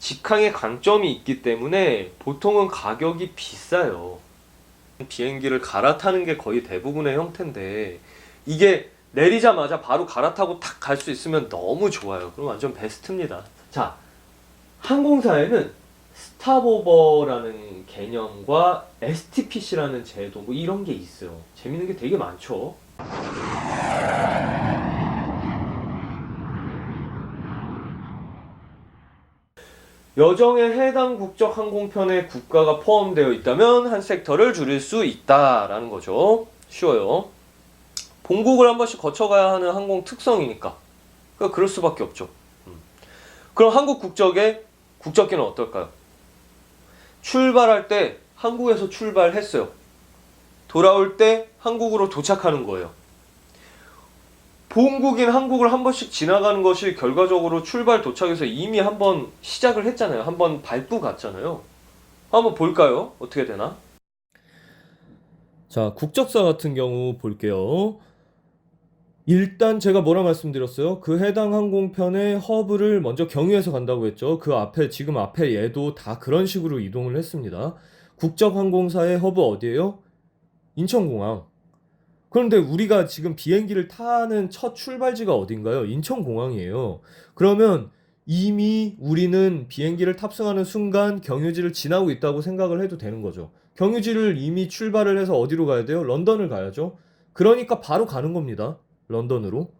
직항의 강점이 있기 때문에 보통은 가격이 비싸요. 비행기를 갈아타는 게 거의 대부분의 형태인데 이게 내리자마자 바로 갈아타고 탁 갈 수 있으면 너무 좋아요. 그럼 완전 베스트입니다. 자, 항공사에는 스탑오버라는 개념과 STPC라는 제도 뭐 이런 게 있어요. 재밌는 게 되게 많죠. 여정에 해당 국적 항공편에 국가가 포함되어 있다면 한 섹터를 줄일 수 있다라는 거죠. 쉬워요. 본국을 한 번씩 거쳐가야 하는 항공 특성이니까. 그러니까 그럴 수밖에 없죠. 그럼 한국 국적의 국적기는 어떨까요? 출발할 때 한국에서 출발했어요. 돌아올 때 한국으로 도착하는 거예요. 본국인 한국을 한 번씩 지나가는 것이 결과적으로 출발 도착에서 이미 한번 시작을 했잖아요. 한번 밟고 갔잖아요. 한번 볼까요? 어떻게 되나? 자, 국적사 같은 경우 볼게요. 일단 제가 뭐라 말씀드렸어요? 그 해당 항공편의 허브를 먼저 경유해서 간다고 했죠. 그 앞에 지금 앞에 얘도 다 그런 식으로 이동을 했습니다. 국적 항공사의 허브 어디예요? 인천공항. 그런데 우리가 지금 비행기를 타는 첫 출발지가 어딘가요? 인천공항이에요. 그러면 이미 우리는 비행기를 탑승하는 순간 경유지를 지나고 있다고 생각을 해도 되는 거죠. 경유지를 이미 출발을 해서 어디로 가야 돼요? 런던을 가야죠. 그러니까 바로 가는 겁니다. 런던으로.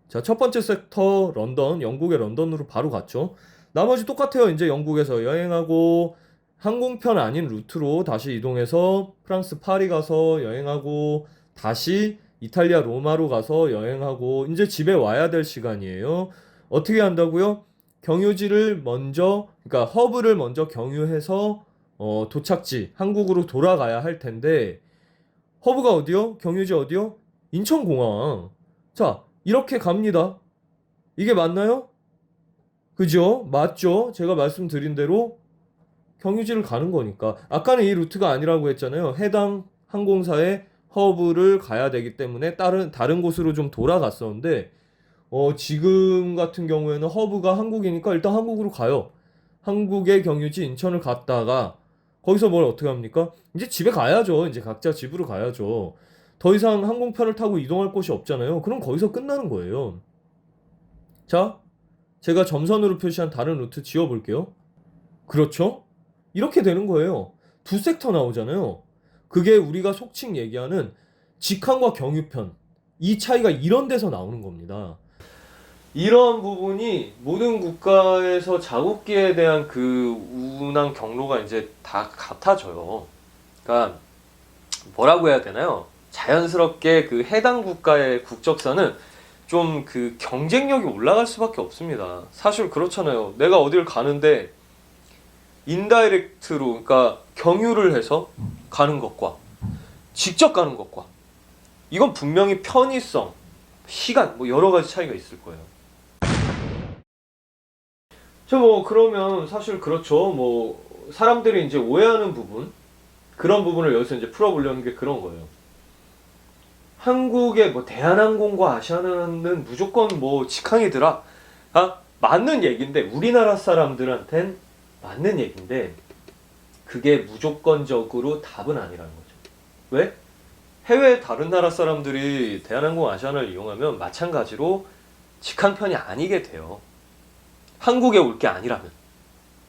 자, 첫 번째 섹터 런던, 영국의 런던으로 바로 갔죠. 나머지 똑같아요. 이제 영국에서 여행하고 항공편 아닌 루트로 다시 이동해서 프랑스 파리 가서 여행하고 다시 이탈리아 로마로 가서 여행하고 이제 집에 와야 될 시간이에요. 어떻게 한다고요? 경유지를 먼저, 그러니까 허브를 먼저 경유해서 도착지 한국으로 돌아가야 할 텐데 허브가 어디요? 경유지 어디요? 인천공항. 자, 이렇게 갑니다. 이게 맞나요? 그죠? 맞죠? 제가 말씀드린 대로 경유지를 가는 거니까. 아까는 이 루트가 아니라고 했잖아요. 해당 항공사의 허브를 가야 되기 때문에 다른 곳으로 좀 돌아갔었는데 지금 같은 경우에는 허브가 한국이니까 일단 한국으로 가요. 한국의 경유지 인천을 갔다가 거기서 뭘 어떻게 합니까? 이제 집에 가야죠. 이제 각자 집으로 가야죠. 더 이상 항공편을 타고 이동할 곳이 없잖아요. 그럼 거기서 끝나는 거예요. 자, 제가 점선으로 표시한 다른 루트 지워볼게요. 그렇죠? 이렇게 되는 거예요. 두 섹터 나오잖아요. 그게 우리가 속칭 얘기하는 직항과 경유편. 이 차이가 이런 데서 나오는 겁니다. 이런 부분이 모든 국가에서 자국기에 대한 그 운항 경로가 이제 다 같아져요. 그러니까 뭐라고 해야 되나요? 자연스럽게 그 해당 국가의 국적사는 좀 그 경쟁력이 올라갈 수밖에 없습니다. 사실 그렇잖아요. 내가 어딜 가는데 인다이렉트로 그러니까 경유를 해서 가는 것과 직접 가는 것과 이건 분명히 편의성, 시간 뭐 여러 가지 차이가 있을 거예요. 저 뭐 그러면 사실 그렇죠. 뭐 사람들이 이제 오해하는 부분 그런 부분을 여기서 이제 풀어보려는 게 그런 거예요. 한국의 뭐 대한항공과 아시아나는 무조건 뭐 직항이더라. 아, 맞는 얘기인데 우리나라 사람들한텐 맞는 얘기인데 그게 무조건적으로 답은 아니라는 거죠. 왜? 해외 다른 나라 사람들이 대한항공 아시아나를 이용하면 마찬가지로 직항편이 아니게 돼요. 한국에 올 게 아니라면.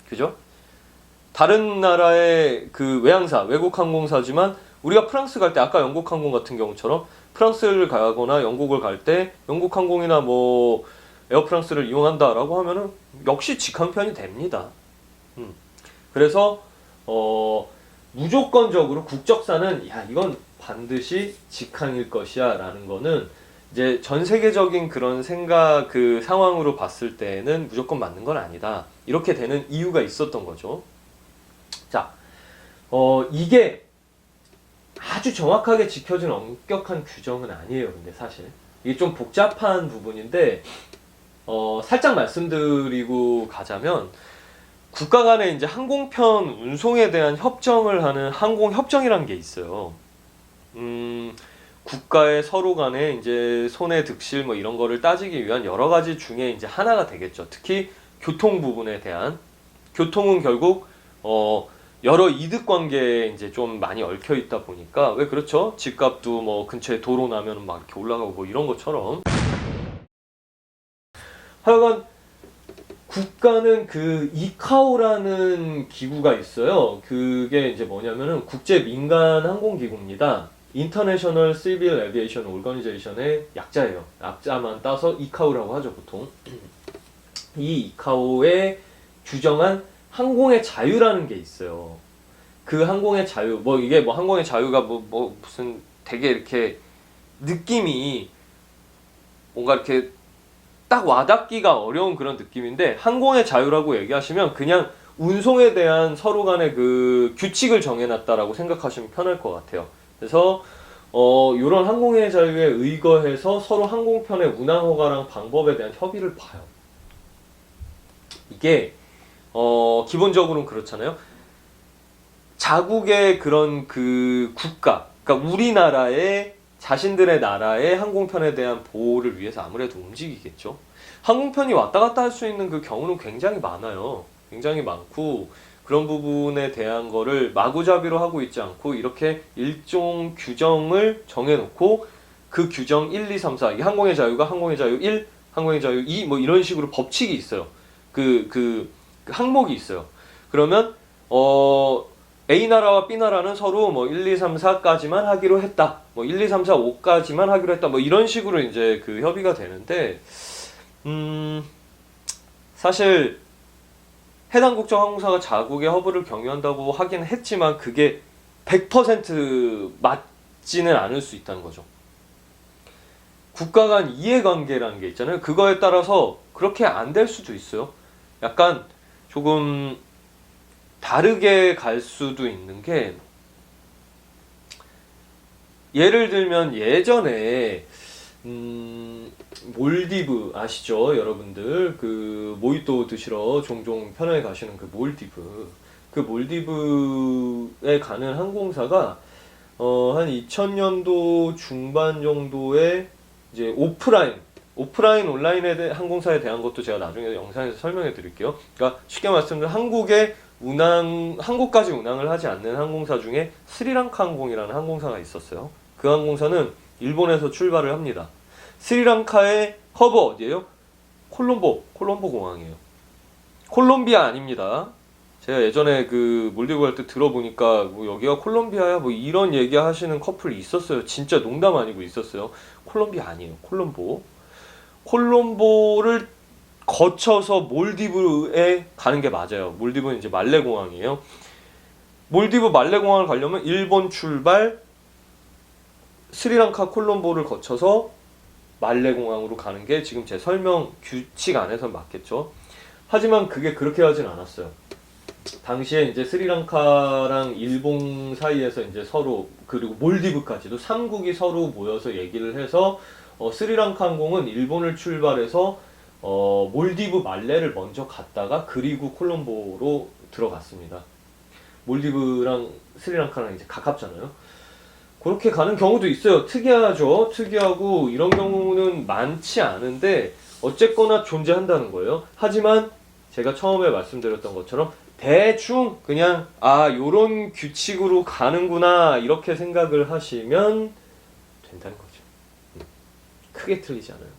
그죠? 다른 나라의 그 외항사, 외국 항공사지만 우리가 프랑스 갈 때 아까 영국 항공 같은 경우처럼 프랑스를 가거나 영국을 갈 때 영국 항공이나 뭐 에어프랑스를 이용한다라고 하면은 역시 직항편이 됩니다. 그래서 무조건적으로 국적사는 야 이건 반드시 직항일 것이야 라는 거는 이제 전 세계적인 그런 생각 그 상황으로 봤을 때는 무조건 맞는 건 아니다. 이렇게 되는 이유가 있었던 거죠. 자, 이게 아주 정확하게 지켜진 엄격한 규정은 아니에요. 근데 사실 이게 좀 복잡한 부분인데 살짝 말씀드리고 가자면 국가 간에 이제 항공편 운송에 대한 협정을 하는 항공협정이라는 게 있어요. 국가의 서로 간에 이제 손해 득실 뭐 이런 거를 따지기 위한 여러 가지 중에 이제 하나가 되겠죠. 특히 교통 부분에 대한 교통은 결국 여러 이득 관계에 이제 좀 많이 얽혀 있다 보니까 왜 그렇죠? 집값도 뭐 근처에 도로 나면 막 이렇게 올라가고 뭐 이런 것처럼 하여간 국가는 그 이카오라는 기구가 있어요. 그게 이제 뭐냐면은 국제 민간 항공 기구입니다. 인터내셔널 시빌 에비에이션 오거니제이션의 약자예요. 약자만 따서 이카오라고 하죠, 보통. 이 이카오에 규정한 항공의 자유라는 게 있어요. 그 항공의 자유, 뭐 이게 뭐 항공의 자유가 뭐 무슨 되게 이렇게 느낌이 뭔가 이렇게 딱 와닿기가 어려운 그런 느낌인데, 항공의 자유라고 얘기하시면 그냥 운송에 대한 서로 간의 그 규칙을 정해놨다라고 생각하시면 편할 것 같아요. 그래서 이런 항공의 자유에 의거해서 서로 항공편의 운항 허가랑 방법에 대한 협의를 봐요. 이게 기본적으로는 그렇잖아요. 자국의 그런 그 국가, 그러니까 우리나라의 자신들의 나라의 항공편에 대한 보호를 위해서 아무래도 움직이겠죠. 항공편이 왔다 갔다 할 수 있는 그 경우는 굉장히 많아요. 굉장히 많고, 그런 부분에 대한 거를 마구잡이로 하고 있지 않고 이렇게 일종 규정을 정해놓고 그 규정 1, 2, 3, 4, 이 항공의 자유가 항공의 자유 1, 항공의 자유 2, 뭐 이런 식으로 법칙이 있어요. 그 항목이 있어요. 그러면 A 나라와 B 나라는 서로 뭐 1, 2, 3, 4까지만 하기로 했다. 뭐 1, 2, 3, 4, 5까지만 하기로 했다. 뭐 이런 식으로 이제 그 협의가 되는데, 사실 해당 국적 항공사가 자국의 허브를 경유한다고 하긴 했지만 그게 100% 맞지는 않을 수 있다는 거죠. 국가 간 이해관계라는 게 있잖아요. 그거에 따라서 그렇게 안 될 수도 있어요. 약간 조금 다르게 갈 수도 있는 게, 예를 들면 예전에 몰디브 아시죠? 여러분들 그 모히또 드시러 종종 편하게 가시는 그 몰디브, 그 몰디브에 가는 항공사가 한 2000년도 중반 정도에 이제 오프라인 온라인에 대한 항공사에 대한 것도 제가 나중에 영상에서 설명해 드릴게요. 그러니까 쉽게 말씀드리면 한국까지 운항을 하지 않는 항공사 중에 스리랑카 항공이라는 항공사가 있었어요. 그 항공사는 일본에서 출발을 합니다. 스리랑카의 허브 어디예요? 콜롬보 공항이에요. 콜롬비아 아닙니다. 제가 예전에 그 몰디브 갈 때 들어보니까 뭐 여기가 콜롬비아야 뭐 이런 얘기 하시는 커플이 있었어요. 진짜 농담 아니고 있었어요. 콜롬비아 아니에요. 콜롬보를 거쳐서 몰디브에 가는 게 맞아요. 몰디브는 이제 말레 공항이에요. 몰디브 말레 공항을 가려면 일본 출발, 스리랑카 콜롬보를 거쳐서 말레 공항으로 가는 게 지금 제 설명 규칙 안에서 맞겠죠. 하지만 그게 그렇게 하진 않았어요. 당시에 이제 스리랑카랑 일본 사이에서 이제 서로, 그리고 몰디브까지도 3국이 서로 모여서 얘기를 해서 스리랑카 항공은 일본을 출발해서 몰디브 말레를 먼저 갔다가 그리고 콜롬보로 들어갔습니다. 몰디브랑 스리랑카랑 이제 가깝잖아요. 그렇게 가는 경우도 있어요. 특이하죠. 특이하고 이런 경우는 많지 않은데 어쨌거나 존재한다는 거예요. 하지만 제가 처음에 말씀드렸던 것처럼 대충 그냥 요런 규칙으로 가는구나 이렇게 생각을 하시면 된다는 거죠. 크게 틀리지 않아요.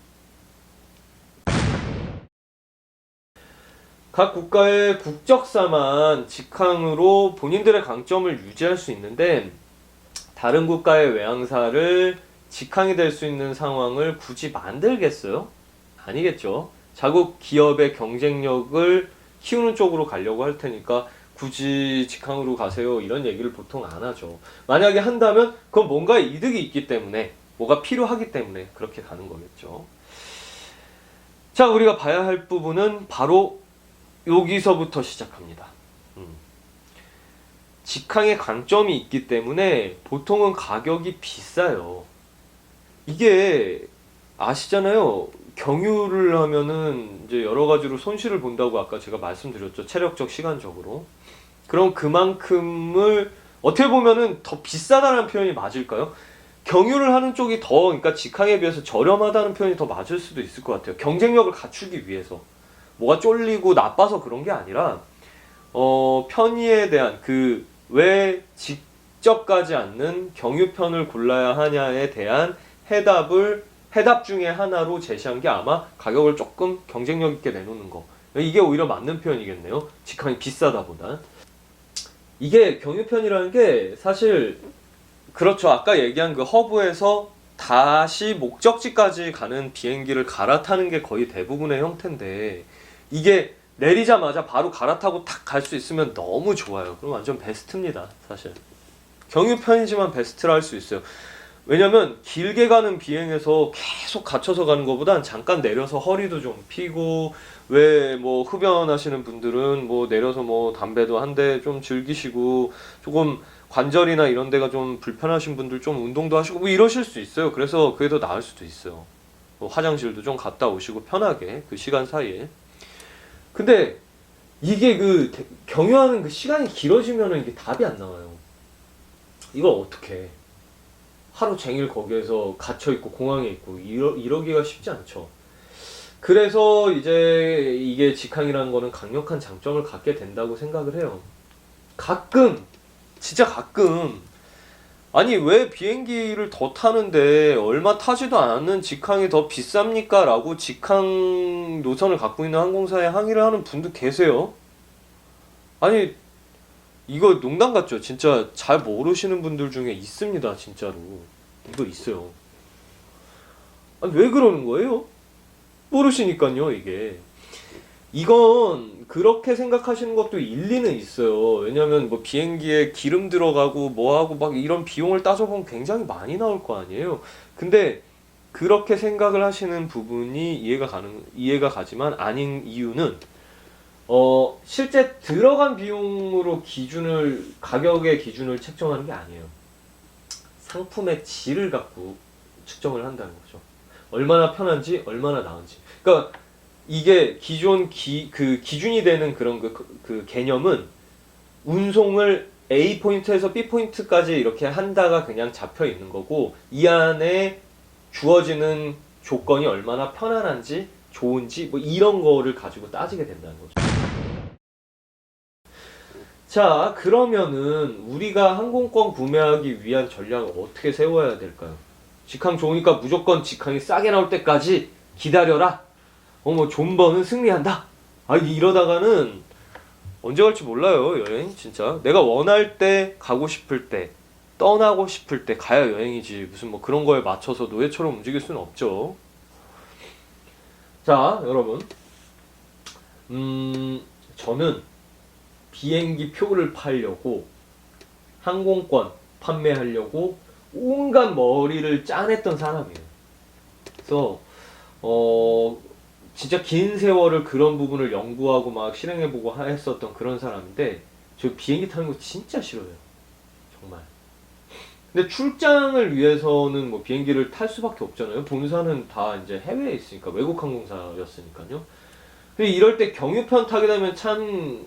각 국가의 국적사만 직항으로 본인들의 강점을 유지할 수 있는데, 다른 국가의 외항사를 직항이 될 수 있는 상황을 굳이 만들겠어요? 아니겠죠. 자국 기업의 경쟁력을 키우는 쪽으로 가려고 할 테니까 굳이 직항으로 가세요 이런 얘기를 보통 안 하죠. 만약에 한다면 그건 뭔가 이득이 있기 때문에, 뭐가 필요하기 때문에 그렇게 가는 거겠죠. 자, 우리가 봐야 할 부분은 바로 여기서부터 시작합니다. 직항의 강점이 있기 때문에 보통은 가격이 비싸요. 이게 아시잖아요. 경유를 하면은 이제 여러 가지로 손실을 본다고 아까 제가 말씀드렸죠. 체력적, 시간적으로. 그럼 그만큼을 어떻게 보면은 더 비싸다는 표현이 맞을까요? 경유를 하는 쪽이 더, 그러니까 직항에 비해서 저렴하다는 표현이 더 맞을 수도 있을 것 같아요. 경쟁력을 갖추기 위해서. 뭐가 쫄리고 나빠서 그런 게 아니라 편의에 대한 그 왜 직접 가지 않는 경유편을 골라야 하냐에 대한 해답 중에 하나로 제시한 게 아마 가격을 조금 경쟁력 있게 내놓는 거. 이게 오히려 맞는 표현이겠네요. 직항이 비싸다 보다. 이게 경유편이라는 게 사실 그렇죠. 아까 얘기한 그 허브에서 다시 목적지까지 가는 비행기를 갈아타는 게 거의 대부분의 형태인데 이게 내리자마자 바로 갈아타고 탁 갈 수 있으면 너무 좋아요. 그럼 완전 베스트입니다. 사실 경유편이지만 베스트라 할 수 있어요. 왜냐면 길게 가는 비행에서 계속 갇혀서 가는 것보단 잠깐 내려서 허리도 좀 피고 왜 뭐 흡연하시는 분들은 뭐 내려서 뭐 담배도 한 대 좀 즐기시고 조금 관절이나 이런 데가 좀 불편하신 분들 좀 운동도 하시고 뭐 이러실 수 있어요. 그래서 그게 더 나을 수도 있어요. 뭐 화장실도 좀 갔다 오시고 편하게 그 시간 사이에. 근데 이게 그 경유하는 그 시간이 길어지면은 이게 답이 안 나와요. 이걸 어떻게 해? 하루 종일 거기에서 갇혀 있고 공항에 있고 이러기가 쉽지 않죠. 그래서 이제 이게 직항이라는 거는 강력한 장점을 갖게 된다고 생각을 해요. 가끔 진짜 가끔 아니 왜 비행기를 더 타는데 얼마 타지도 않는 직항이 더 비쌉니까? 라고 직항 노선을 갖고 있는 항공사에 항의를 하는 분도 계세요. 아니 이거 농담 같죠? 진짜 잘 모르시는 분들 중에 있습니다. 진짜로 이거 있어요. 아니 왜 그러는 거예요? 모르시니까요. 이건 그렇게 생각하시는 것도 일리는 있어요. 왜냐면 뭐 비행기에 기름 들어가고 뭐하고 막 이런 비용을 따져보면 굉장히 많이 나올 거 아니에요. 근데 그렇게 생각을 하시는 부분이 이해가 가지만 아닌 이유는 실제 들어간 비용으로 가격의 기준을 책정하는 게 아니에요. 상품의 질을 갖고 측정을 한다는 거죠. 얼마나 편한지, 얼마나 나은지. 그러니까 이게 그 기준이 되는 그런 그 개념은 운송을 A 포인트에서 B 포인트까지 이렇게 한다가 그냥 잡혀 있는 거고 이 안에 주어지는 조건이 얼마나 편안한지, 좋은지 뭐 이런 거를 가지고 따지게 된다는 거죠. 자, 그러면은 우리가 항공권 구매하기 위한 전략을 어떻게 세워야 될까요? 직항 좋으니까 무조건 직항이 싸게 나올 때까지 기다려라. 뭐 존버는 승리한다. 이러다가는 언제 갈지 몰라요. 여행 진짜 내가 원할 때 가고 싶을 때 떠나고 싶을 때 가야 여행이지 무슨 뭐 그런 거에 맞춰서 노예처럼 움직일 수는 없죠. 자, 여러분 저는 비행기 표를 팔려고 항공권 판매하려고 온갖 머리를 짜냈던 사람이에요. 그래서 진짜 긴 세월을 그런 부분을 연구하고 막 실행해보고 했었던 그런 사람인데 저 비행기 타는 거 진짜 싫어요. 정말. 근데 출장을 위해서는 뭐 비행기를 탈 수밖에 없잖아요. 본사는 다 이제 해외에 있으니까 외국 항공사였으니까요. 근데 이럴 때 경유편 타게 되면 참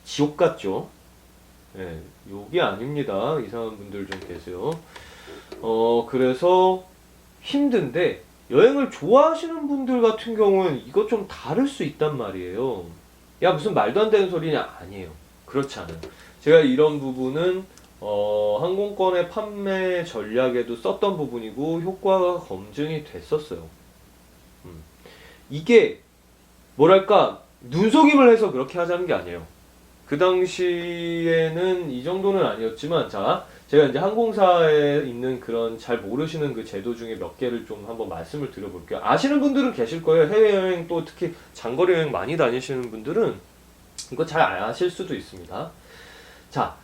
지옥 같죠. 예, 욕이 아닙니다. 이상한 분들 좀 계세요. 그래서 힘든데 여행을 좋아하시는 분들 같은 경우는 이거 좀 다를 수 있단 말이에요. 야 무슨 말도 안 되는 소리냐? 아니에요. 그렇지 않아요. 제가 이런 부분은 항공권의 판매 전략에도 썼던 부분이고 효과가 검증이 됐었어요. 이게 뭐랄까 눈속임을 해서 그렇게 하자는 게 아니에요. 그 당시에는 이 정도는 아니었지만 자 제가 이제 항공사에 있는 그런 잘 모르시는 그 제도 중에 몇 개를 좀 한번 말씀을 드려볼게요. 아시는 분들은 계실 거예요. 해외여행 또 특히 장거리 여행 많이 다니시는 분들은 이거 잘 아실 수도 있습니다. 자,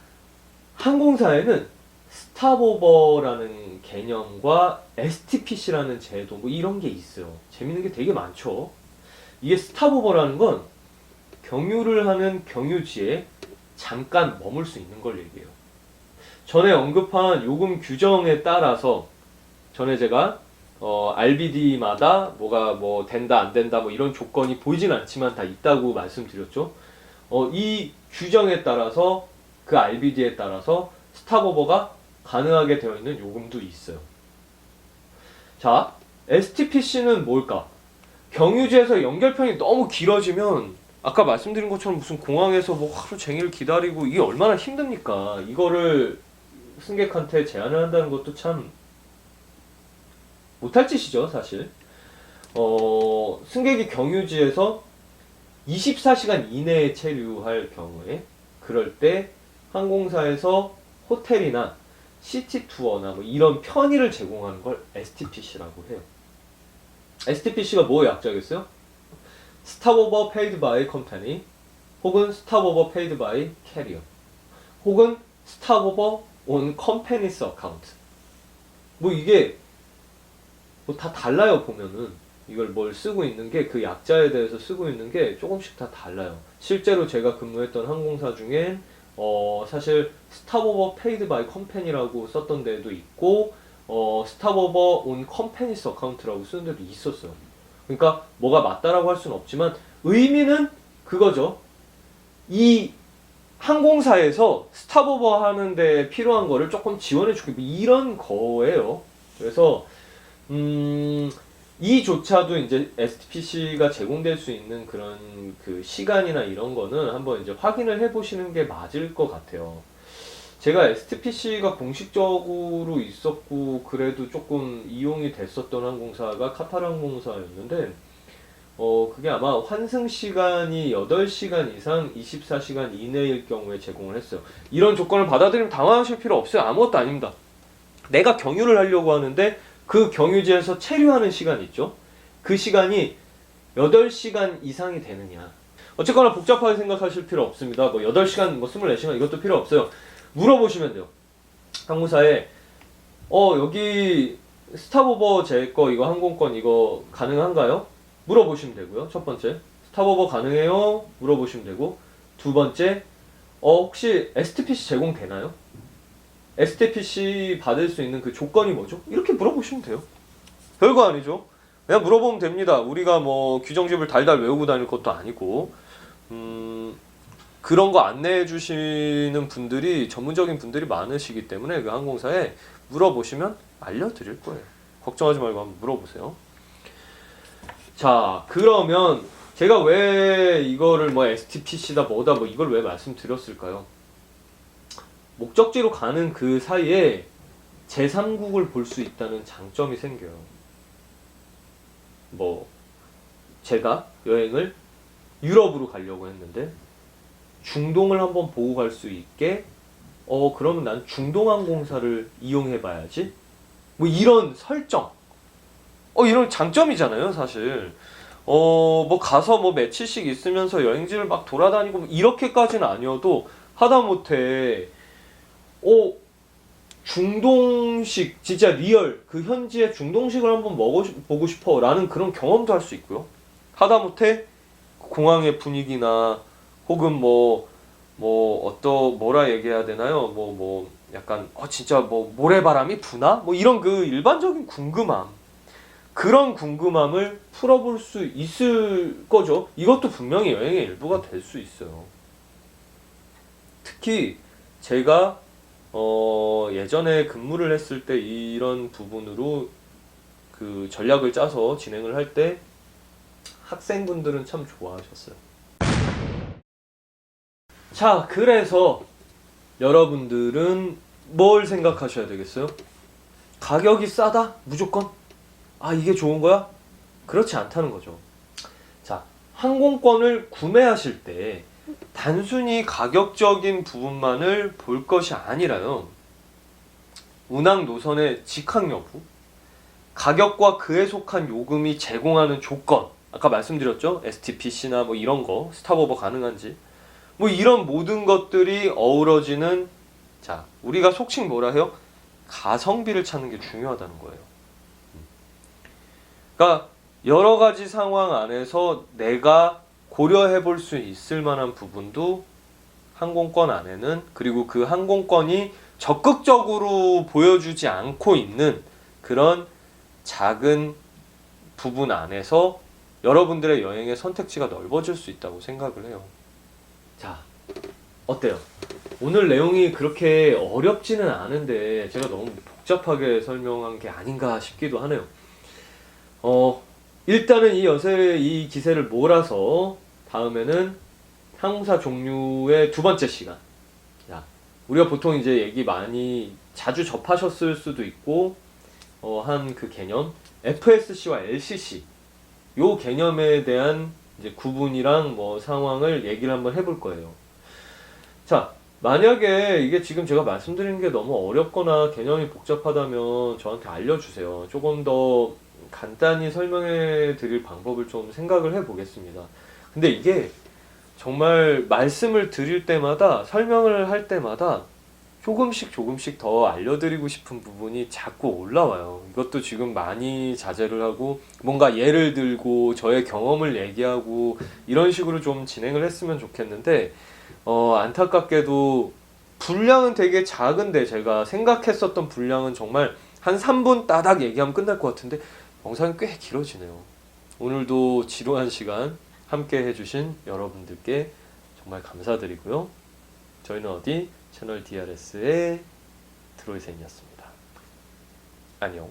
항공사에는 스탑오버라는 개념과 STPC라는 제도 뭐 이런 게 있어요. 재밌는 게 되게 많죠. 이게 스탑오버라는 건 경유를 하는 경유지에 잠깐 머물 수 있는 걸 얘기해요. 전에 언급한 요금 규정에 따라서 전에 제가 RBD마다 뭐가 뭐 된다 안 된다 뭐 이런 조건이 보이진 않지만 다 있다고 말씀드렸죠. 이 규정에 따라서 그 RBD에 따라서 스탑오버가 가능하게 되어 있는 요금도 있어요. 자, STPC는 뭘까? 경유지에서 연결편이 너무 길어지면 아까 말씀드린 것처럼 무슨 공항에서 뭐 하루 종일 기다리고 이게 얼마나 힘듭니까? 이거를 승객한테 제안을 한다는 것도 참 못할 짓이죠, 사실. 승객이 경유지에서 24시간 이내에 체류할 경우에 그럴 때 항공사에서 호텔이나 시티 투어나 뭐 이런 편의를 제공하는 걸 STPC라고 해요. STPC가 뭐의 약자겠어요? 스탑오버 페이드 바이 컴퍼니 혹은 스탑오버 페이드 바이 캐리어 혹은 스탑오버 온 컴퍼니스 어카운트. 뭐 이게 뭐 다 달라요. 보면은 이걸 뭘 쓰고 있는 게 그 약자에 대해서 쓰고 있는 게 조금씩 다 달라요. 실제로 제가 근무했던 항공사 중엔 사실 스탑오버 페이드 바이 컴퍼니라고 썼던 데도 있고 스탑오버 온 컴퍼니스 어카운트라고 쓰는 데도 있었어요. 그러니까 뭐가 맞다라고 할 수는 없지만 의미는 그거죠. 이 항공사에서 스탑오버 하는 데 필요한 거를 조금 지원해주고 이런 거예요. 그래서 이조차도 이제 STPC가 제공될 수 있는 그런 그 시간이나 이런 거는 한번 이제 확인을 해보시는 게 맞을 것 같아요. 제가 STPC가 공식적으로 있었고 그래도 조금 이용이 됐었던 항공사가 카타르 항공사였는데 그게 아마 환승 시간이 8시간 이상 24시간 이내일 경우에 제공을 했어요. 이런 조건을 받아들이면 당황하실 필요 없어요. 아무것도 아닙니다. 내가 경유를 하려고 하는데 그 경유지에서 체류하는 시간 있죠? 그 시간이 8시간 이상이 되느냐. 어쨌거나 복잡하게 생각하실 필요 없습니다. 뭐 8시간, 뭐 24시간 이것도 필요 없어요. 물어보시면 돼요. 항공사에 여기 스탑오버 제 거 이거 항공권 이거 가능한가요? 물어보시면 되고요. 첫 번째, 스탑오버 가능해요? 물어보시면 되고, 두 번째, 혹시 STPC 제공되나요? STPC 받을 수 있는 그 조건이 뭐죠? 이렇게 물어보시면 돼요. 별거 아니죠. 그냥 물어보면 됩니다. 우리가 뭐 규정집을 달달 외우고 다닐 것도 아니고 그런 거 안내해 주시는 분들이 전문적인 분들이 많으시기 때문에 그 항공사에 물어보시면 알려드릴 거예요. 걱정하지 말고 한번 물어보세요. 자, 그러면 제가 왜 이거를 뭐 STPC다 뭐다 뭐 이걸 왜 말씀드렸을까요? 목적지로 가는 그 사이에 제3국을 볼 수 있다는 장점이 생겨요. 뭐 제가 여행을 유럽으로 가려고 했는데 중동을 한번 보고 갈 수 있게 그러면 난 중동항공사를 이용해 봐야지. 뭐 이런 설정. 이런 장점이잖아요, 사실. 뭐 가서 뭐 며칠씩 있으면서 여행지를 막 돌아다니고 뭐 이렇게까지는 아니어도 하다못해 중동식 진짜 리얼 그 현지의 중동식을 한번 먹어보고 싶어 라는 그런 경험도 할 수 있고요. 하다못해 공항의 분위기나 혹은 뭐라 얘기해야 되나요? 뭐 약간 진짜 뭐 모래바람이 부나? 뭐 이런 그 일반적인 궁금함, 그런 궁금함을 풀어볼 수 있을 거죠. 이것도 분명히 여행의 일부가 될 수 있어요. 특히 제가 예전에 근무를 했을 때 이런 부분으로 그 전략을 짜서 진행을 할 때 학생분들은 참 좋아하셨어요. 자, 그래서 여러분들은 뭘 생각하셔야 되겠어요? 가격이 싸다? 무조건? 이게 좋은 거야? 그렇지 않다는 거죠. 자, 항공권을 구매하실 때 단순히 가격적인 부분만을 볼 것이 아니라요. 운항 노선의 직항 여부, 가격과 그에 속한 요금이 제공하는 조건, 아까 말씀드렸죠? STPC나 뭐 이런 거, 스탑오버 가능한지, 뭐 이런 모든 것들이 어우러지는, 자, 우리가 속칭 뭐라 해요? 가성비를 찾는 게 중요하다는 거예요. 그러니까 여러 가지 상황 안에서 내가 고려해 볼 수 있을 만한 부분도 항공권 안에는, 그리고 그 항공권이 적극적으로 보여주지 않고 있는 그런 작은 부분 안에서 여러분들의 여행의 선택지가 넓어질 수 있다고 생각을 해요. 자, 어때요? 오늘 내용이 그렇게 어렵지는 않은데 제가 너무 복잡하게 설명한 게 아닌가 싶기도 하네요. 일단은 이 기세를 몰아서 다음에는 항공사 종류의 두 번째 시간. 자, 우리가 보통 이제 얘기 많이 자주 접하셨을 수도 있고 한 그 개념 FSC와 LCC 요 개념에 대한 이제 구분이랑 뭐 상황을 얘기를 한번 해볼 거예요. 자, 만약에 이게 지금 제가 말씀드리는 게 너무 어렵거나 개념이 복잡하다면 저한테 알려주세요. 조금 더 간단히 설명해 드릴 방법을 좀 생각을 해 보겠습니다. 근데 이게 정말 말씀을 드릴 때마다, 설명을 할 때마다 조금씩 더 알려드리고 싶은 부분이 자꾸 올라와요. 이것도 지금 많이 자제를 하고 뭔가 예를 들고 저의 경험을 얘기하고 이런 식으로 좀 진행을 했으면 좋겠는데 안타깝게도 분량은 되게 작은데 제가 생각했었던 분량은 정말 한 3분 따닥 얘기하면 끝날 것 같은데 영상이 꽤 길어지네요. 오늘도 지루한 시간 함께 해주신 여러분들께 정말 감사드리고요. 저희는 어디? 채널 DRS의 드로이센이었습니다. 안녕.